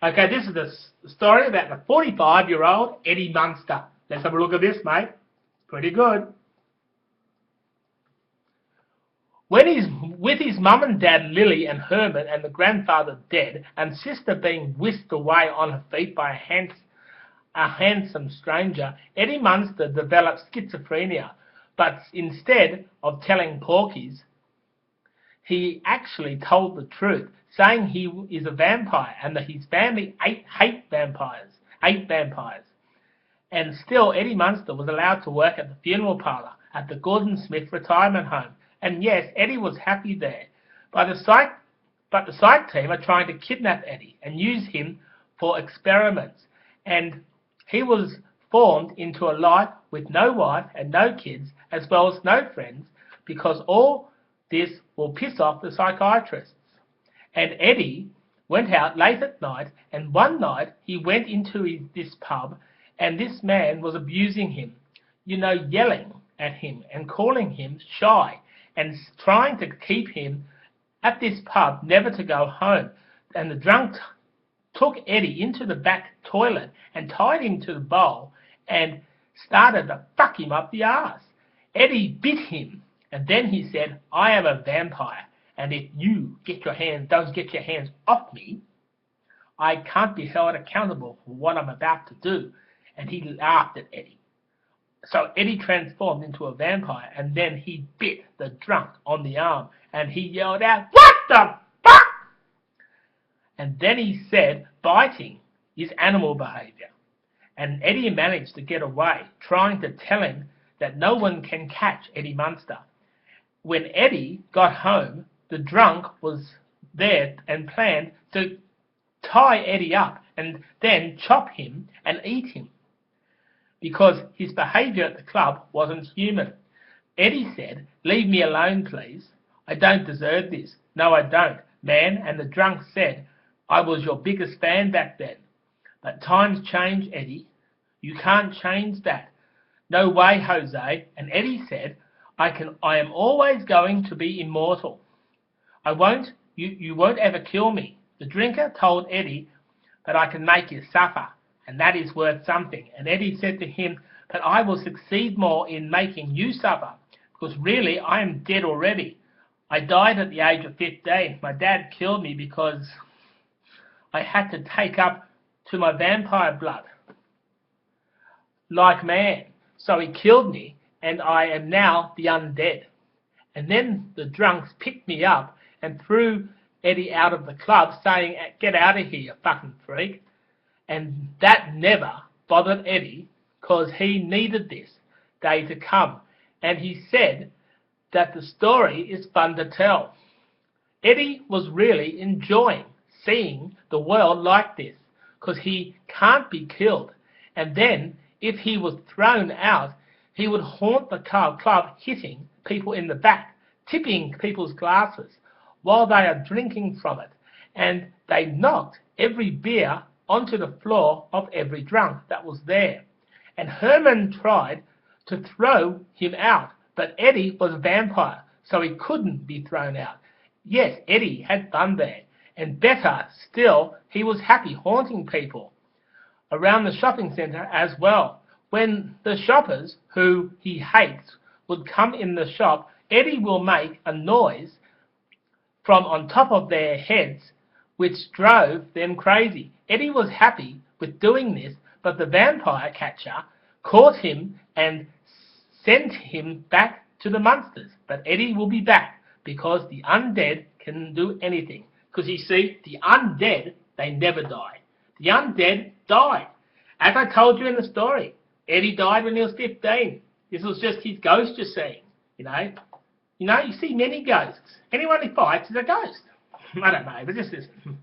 Okay, this is the story about the 45-year-old Eddie Munster. Let's have a look at this, mate. Pretty good. When he's with his mum and dad, Lily and Herman, and the grandfather dead, and sister being whisked away on her feet by a handsome stranger, Eddie Munster developed schizophrenia, but instead of telling porkies, he actually told the truth, saying he is a vampire and that his family ate vampires. And still, Eddie Munster was allowed to work at the funeral parlour at the Gordon Smith retirement home. And yes, Eddie was happy there. But the psych team are trying to kidnap Eddie and use him for experiments. And he was formed into a life with no wife and no kids, as well as no friends, because all this will piss off the psychiatrists. And Eddie went out late at night, and one night he went into this pub, and this man was abusing him, yelling at him and calling him shy, and trying to keep him at this pub, never to go home. And the drunk took Eddie into the back toilet and tied him to the bowl and started to fuck him up the arse. Eddie bit him, and then he said, "I am a vampire, and if you don't get your hands off me, I can't be held accountable for what I'm about to do." And he laughed at Eddie. So Eddie transformed into a vampire, and then he bit the drunk on the arm, and he yelled out, "What the fuck?" And then he said biting is animal behaviour. And Eddie managed to get away, trying to tell him that no one can catch Eddie Munster. When Eddie got home, the drunk was there and planned to tie Eddie up and then chop him and eat him, because his behaviour at the club wasn't human. Eddie said, "Leave me alone, please. I don't deserve this." "No, I don't, man." And the drunk said, "I was your biggest fan back then. But times change, Eddie. You can't change that." "No way, Jose." And Eddie said, I am always going to be immortal. You won't ever kill me." The drinker told Eddie, "But I can make you suffer, and that is worth something." And Eddie said to him, "But I will succeed more in making you suffer, because really I am dead already. I died at the age of 15. My dad killed me because I had to take up to my vampire blood like man. So he killed me, and I am now the undead." And then the drunks picked me up and threw Eddie out of the club, saying, "Get out of here, you fucking freak." And that never bothered Eddie, because he needed this day to come. And he said that the story is fun to tell. Eddie was really enjoying seeing the world like this, because he can't be killed. And then, if he was thrown out, he would haunt the club, hitting people in the back, tipping people's glasses while they are drinking from it. And they knocked every beer onto the floor of every drunk that was there. And Herman tried to throw him out, but Eddie was a vampire, so he couldn't be thrown out. Yes, Eddie had fun there. And better still, he was happy haunting people around the shopping centre as well. When the shoppers, who he hates, would come in the shop, Eddie will make a noise from on top of their heads, which drove them crazy. Eddie was happy with doing this, but the vampire catcher caught him and sent him back to the Munsters. But Eddie will be back, because the undead can do anything. Because you see, the undead, they never die. The undead die. As I told you in the story, Eddie died when he was 15. This was just his ghost you're seeing, You see many ghosts. Anyone who fights is a ghost. I don't know, but just listen.